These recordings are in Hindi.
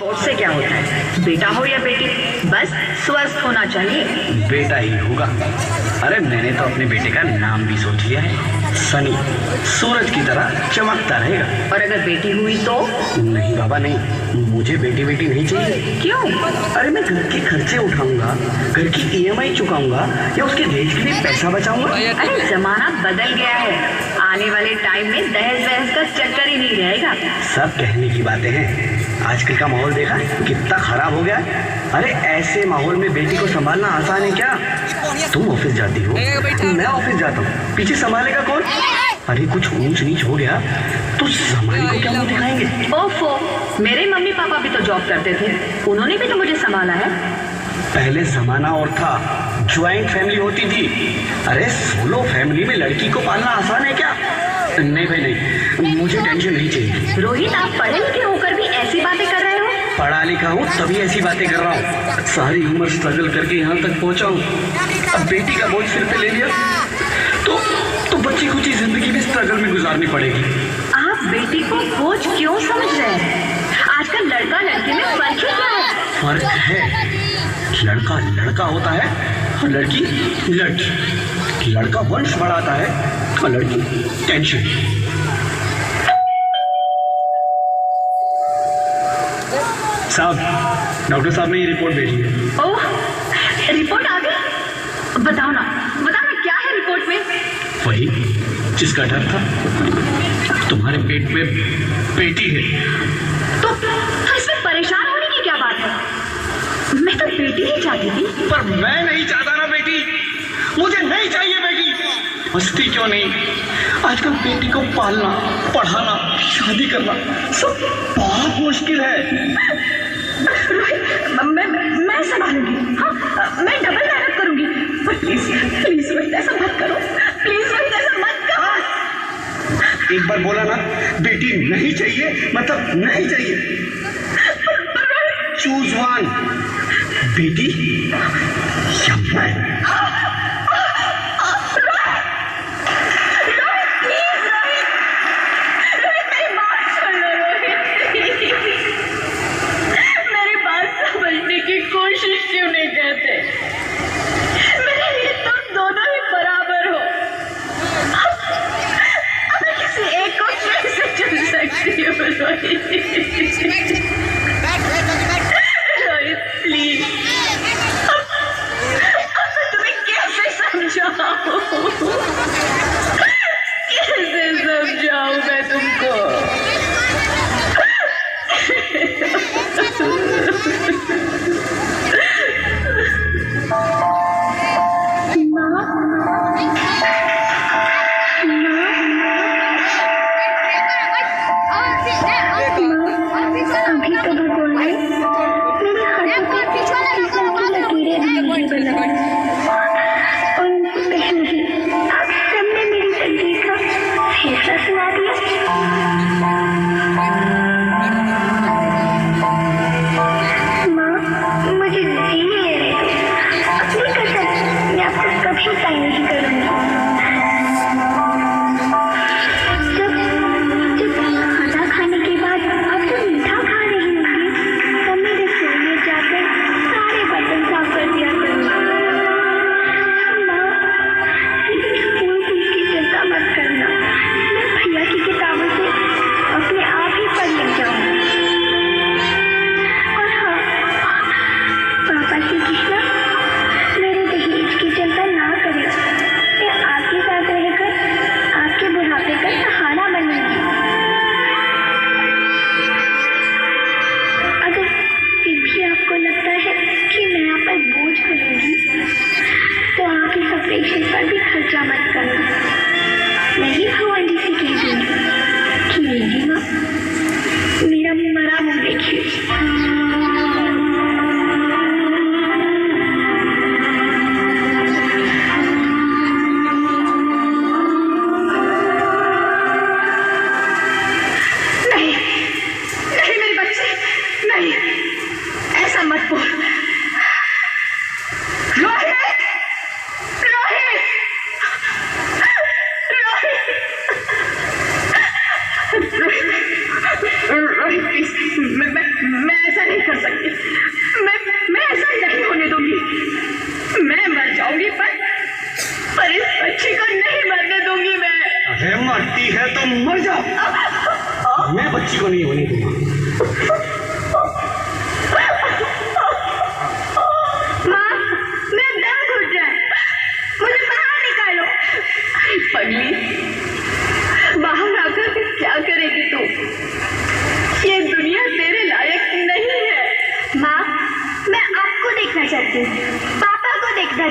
उससे क्या होता है, बेटा हो या बेटी, बस स्वस्थ होना चाहिए। बेटा ही होगा। अरे मैंने तो अपने बेटे का नाम भी सोच लिया है, सनी, सूरज की तरह चमकता रहेगा। और अगर बेटी हुई तो? नहीं बाबा नहीं, मुझे बेटी नहीं चाहिए। क्यों? अरे मैं घर के खर्चे उठाऊंगा, घर की EMI चुकाऊंगा या उसके दहेज के लिए पैसा बचाऊंगा। अरे जमाना बदल गया है, आने वाले टाइम में दहेज वहेज का चक्कर ही नहीं रहेगा। सब कहने की बातें हैं, आजकल का माहौल देखा कितना खराब हो गया। अरे ऐसे माहौल में बेटी को संभालना आसान है क्या? तुम ऑफिस जाती हो, मैं ऑफिस जाता हूँ, पीछे संभालेगा कौन? अरे कुछ ऊंच नीच हो गया तो जमाने को क्या मुंह दिखाएंगे? ओफो, मेरे मम्मी पापा भी तो जॉब करते थे, उन्होंने भी तो मुझे संभाला है। पहले जमाना और था, ज्वाइंट फैमिली होती थी। अरे सोलो फैमिली में लड़की को पालना आसान है क्या? नहीं भाई नहीं, मुझे टेंशन नहीं चाहिए। रोहित, आप पढ़े लिखे होकर भी ऐसी बातें कर रहे हो? पढ़ा लिखा हूँ तभी ऐसी बातें कर रहा हूँ, सारी उम्र स्ट्रगल करके यहाँ तक पहुँचा हूँ। अब बेटी का बोझ सिर पे ले लिया तो बच्ची कुछ जिंदगी भी स्ट्रगल में गुजारनी पड़ेगी। आप बेटी को बोझ क्यों समझ रहे हैं? आजकल लड़का लड़की में फर्क ही क्या है? फर्क है, लड़का लड़का होता है और लड़की लड़की। लड़का वंश बढ़ाता है और लड़की टेंशन। साहब, डॉक्टर साहब ने ये रिपोर्ट भेजी है। ओह, रिपोर्ट आ गई? बताओ ना क्या है रिपोर्ट में? वही जिसका डर था, तुम्हारे पेट में बेटी है। तो इसमें परेशान होने की क्या बात है? मैं तो बेटी ही चाहती थी। पर मैं नहीं चाहता ना बेटी, मुझे नहीं चाहिए बेटी। मस्ती क्यों नहीं, आजकल बेटी को पालना, पढ़ाना, शादी करना सब बहुत मुश्किल है। मैं संभालूंगी, हाँ, मैं डबल मेहनत करूंगी। पर प्लीज रोहित ऐसा मत करो, प्लीज रोहित ऐसा मत करो। एक बार बोला ना बेटी नहीं चाहिए मतलब नहीं चाहिए। चूज वन, बेटी या मैं। कोशिश क्यों नहीं करते? मेरे लिए तुम दोनों ही बराबर हो। अब मैं किसी एक को कैसे चुन सकती हूँ? रोहित प्लीज, अब मैं तुम्हें कैसे समझाऊं? कैसे समझाऊं मैं तुमको? खाने के बाद आप तो मीठा खा रही होंगी, तब मैं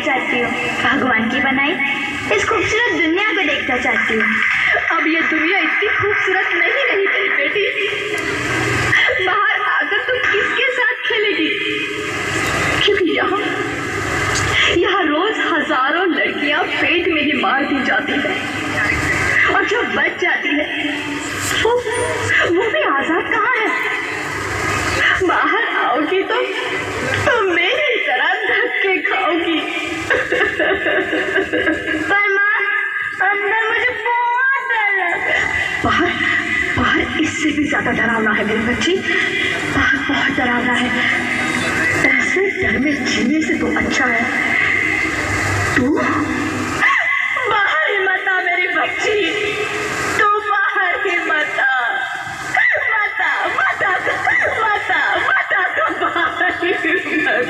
चाहती हूँ, भगवान की बनाई इस खूबसूरत दुनिया को देखना चाहती हूँ। अब ये दुनिया इतनी खूबसूरत नहीं रही मेरी बेटी। बाहर आकर तुम किसके साथ खेलेगी? क्योंकि यहाँ रोज हजारों लड़कियां पेट में ही मार दी जाती है, और जो बच जाती है वो भी आजाद कहाँ है? बाहर आओगी तो मेरी तरह धक्के खाओगी। पर माँ, अंदर मुझे बहुत डर लग रहा है। बाहर इससे भी ज्यादा डरावना है मेरी बच्ची, बाहर बहुत डरावना है। ऐसे डर में जीने से तो अच्छा है तू बाहर ही मत आ मेरी बच्ची, तू बाहर ही मत आ, मत आ, मत आ, मत आ, मत आ, तू बाहर ही मत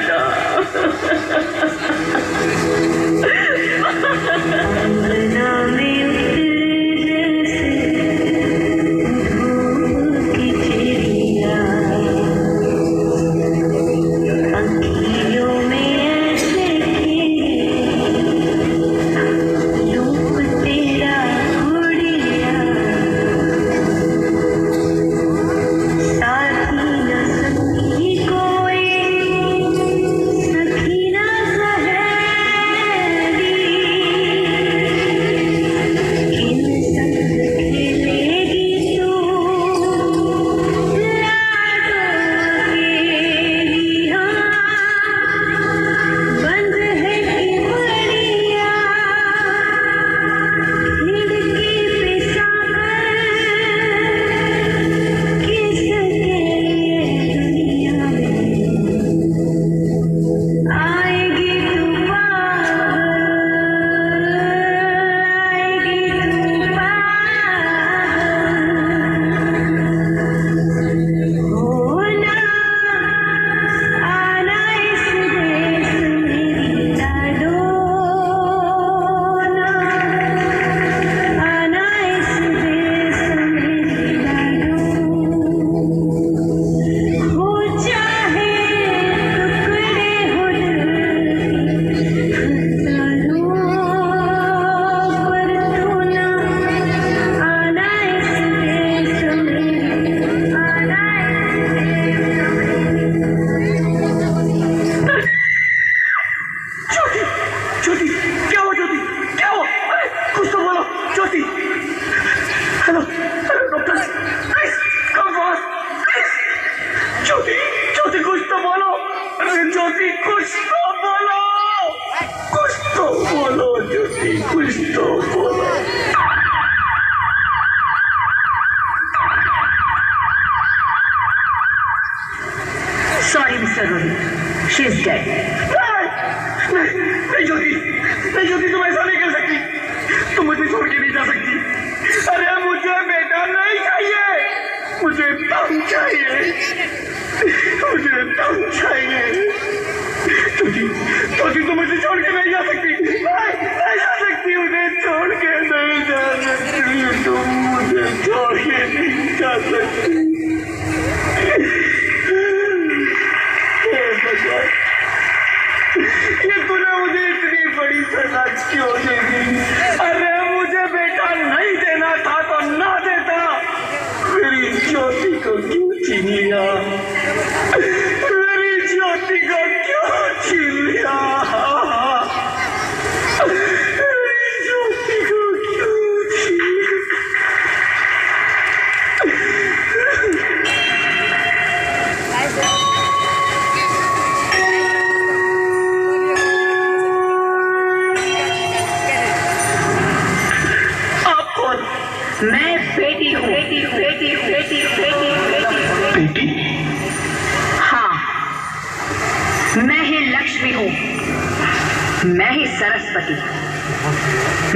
मैं ही सरस्वती,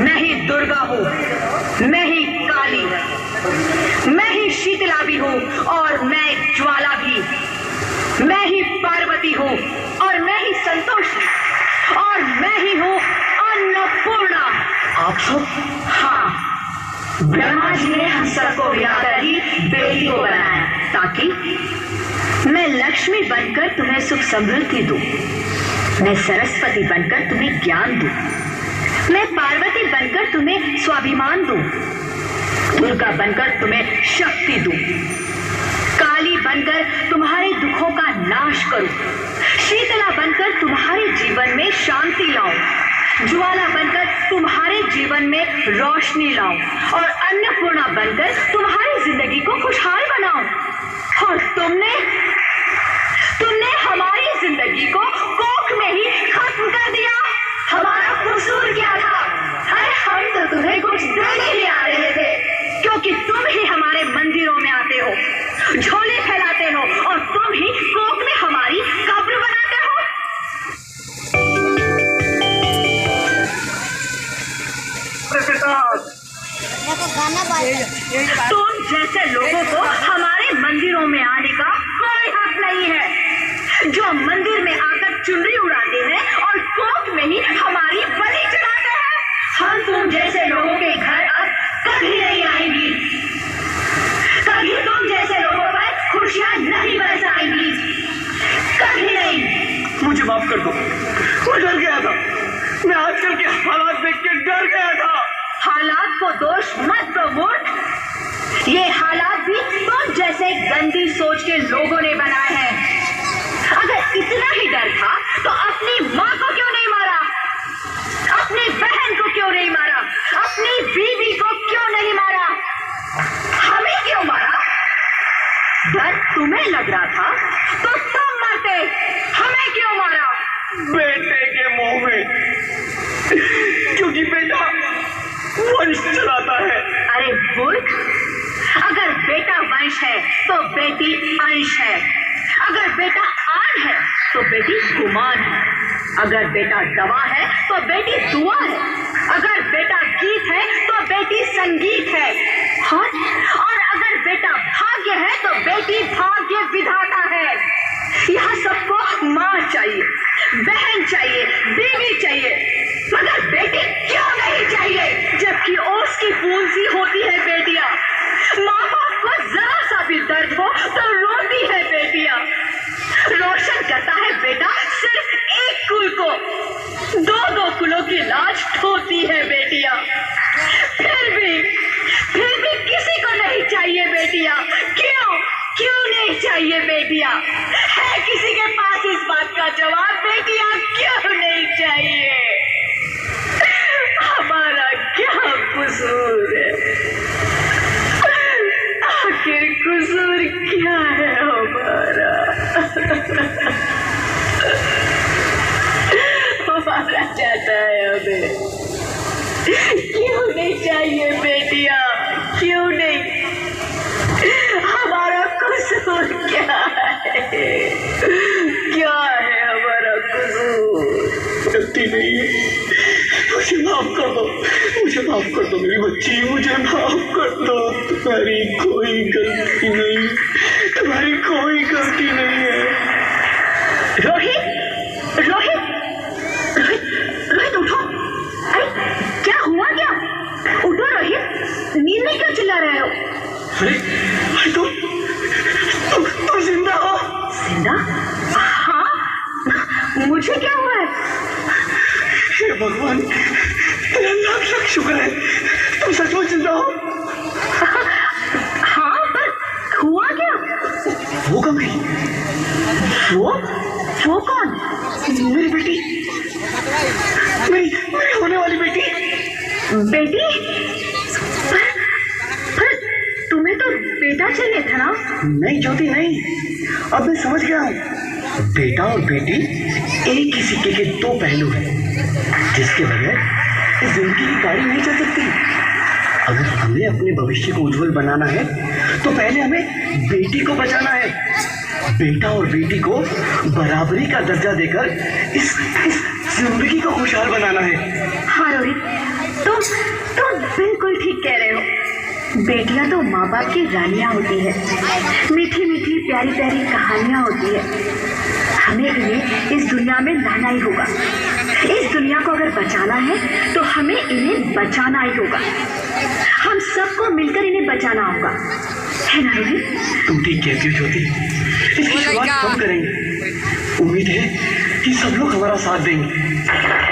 मैं ही दुर्गा हूँ, मैं ही काली, मैं ही शीतला भी हूँ और मैं ज्वाला भी, मैं ही पार्वती हूँ और मैं ही संतोषी और मैं ही हूँ अन्नपूर्णा। आप सब? हाँ, ब्रह्मा जी ने हम सबको मिलाकर ही बेटी को बनाया ताकि मैं लक्ष्मी बनकर तुम्हें सुख समृद्धि दूं। मैं सरस्वती बनकर तुम्हें ज्ञान दूं, मैं पार्वती बनकर तुम्हें स्वाभिमान दूं, दुर्गा बनकर तुम्हें शक्ति दूं, काली बनकर तुम्हारे दुखों का नाश करूं, शीतला बनकर तुम्हारे जीवन में शांति लाऊं, ज्वाला बनकर तुम्हारे जीवन में रोशनी लाऊं और अन्नपूर्णा बनकर तुम्हारी जिंदगी को खुशहाल बनाऊं। और तुमने हमारी जिंदगी को कोख में ही खत्म कर दिया। हमारा कसूर क्या था? अरे हम तो तुम्हें कुछ देने ही आ रहे थे, क्योंकि तुम ही हमारे मंदिरों में आते हो, झोले फैलाते हो और तुम ही कोख में हमारी कब्र बनाते हो। तुम जैसे लोगों को हमारे मंदिरों में आने का कोई हक नहीं है, जो मंदिर में आकर चुनरी उड़ाते हैं और कोख में ही हमारी बलि चढ़ाते हैं। हम तुम जैसे लोगों के घर अब कभी नहीं आएंगी, कभी तुम जैसे लोगों पर खुशियां नहीं बरसाएंगी, कभी नहीं। मुझे माफ कर दो, मैं डर गया था। मैं आजकल के हालात देख के डर गया था। हालात को दोष मत दो मूर्ख, ये हालात भी तुम जैसे गंदी सोच के लोगों ने बनाए हैं। अगर इतना ही डर था तो अपनी माँ को क्यों नहीं मारा, अपनी बहन को क्यों नहीं मारा, अपनी बीवी को क्यों नहीं मारा, हमें क्यों मारा? डर तुम्हें लग रहा था तो तुम मरते, हमें क्यों मारा? बेटे के मुंह में, क्योंकि बेटा वंश चलाता है। अरे मूर्ख, अगर बेटा वंश है तो बेटी अंश है, अगर बेटा आन है तो बेटी गुमान है, अगर बेटा दवा है तो बेटी दुआ है, अगर बेटा गीत है तो बेटी संगीत है, और अगर बेटा भाग्य है तो बेटी भाग्य विधाता है। यहाँ सबको माँ चाहिए, बहन चाहिए, बीवी चाहिए, मगर बेटी क्यों नहीं चाहिए? जबकि ओस की फूल सी होती है बेटियां, माँ बाप को जरा सा भी दर्द हो तो रोती है बेटियां, रोशन करता है बेटा सिर्फ एक कुल को, दो कुलों की लाज ढोती है बेटियां। फिर भी किसी को नहीं चाहिए बेटियां। क्यों नहीं चाहिए बेटियां? है किसी के पास इस बात का जवाब? बेटियां क्यों नहीं चाहिए? हमारा क्या कसूर है? आखिर कसूर क्या है हमारा? हमारा चाहता है हमें, क्यों नहीं चाहिए बेटियां? क्यों नहीं? हमारा कसूर क्या है? क्या है हमारा कसूर? गलती नहीं है, मुझे माफ कर दो, मुझे माफ कर दो मेरी बच्ची, मुझे माफ कर दो। तुम्हारी कोई गलती नहीं, तुम्हारी कोई गलती नहीं है। रोहित, रोहित, रोहित, रोहित उठो। अरे क्या हुआ क्या? उठो रोहित, नींद में क्यों चिल्ला रहे हो? अरे तुम जिंदा हो? जिंदा? हाँ, मुझे क्या हुआ है? हे भगवान, तेरा लाख लाख शुक्र है, तुम सचमुच जिंदा हो। हाँ, पर हुआ क्या? वो कब गई? वो कौन? मेरी बेटी, मेरी होने वाली बेटी। बेटी? पर तुम्हें तो बेटा चाहिए था ना? नहीं ज्योति नहीं, अब मैं समझ गया हूँ। बेटा और बेटी एक ही सिक्के के दो पहलू हैं, जिसके बगैर इस जिंदगी की गाड़ी नहीं चल सकती। अगर हमें अपने भविष्य को उज्जवल बनाना है तो पहले हमें बेटी को बचाना है। बेटा और बेटी को बराबरी का दर्जा देकर इस जिंदगी को खुशहाल बनाना है। हाँ रोहित, तुम बिल्कुल ठीक कह रहे हो। बेटियां तो माँ बाप की रानियां होती है, मीठी मीठी प्यारी प्यारी कहानियां होती है। हमें इन्हें इस दुनिया में लाना ही होगा। इस दुनिया को अगर बचाना है तो हमें इन्हें बचाना ही होगा। हम सबको मिलकर इन्हें बचाना होगा, है ना रोहित? तुम ठीक कहती हो ज्योति, इसकी शुरुआत हम करेंगे। उम्मीद है कि सब लोग हमारा साथ देंगे।